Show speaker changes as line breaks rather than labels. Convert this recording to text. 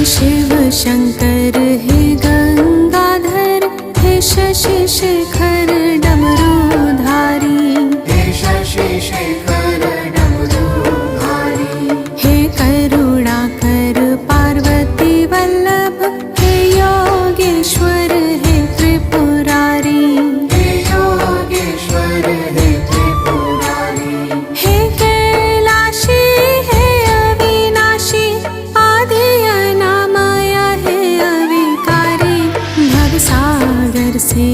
शिव शंकर हे गंगाधर, हे शशि शेखर डमरूधारी,
हे शशि शेखर डमरूधारी,
हे करुणाकर पार्वती वल्लभ, हे योगेश्वर हे त्रिपुरारी,
हे योगेश्वर हे त्रिपुरारी,
हे कैलाशी हे अविनाशी, आदि अनामय हे अविकारी, भवसागर से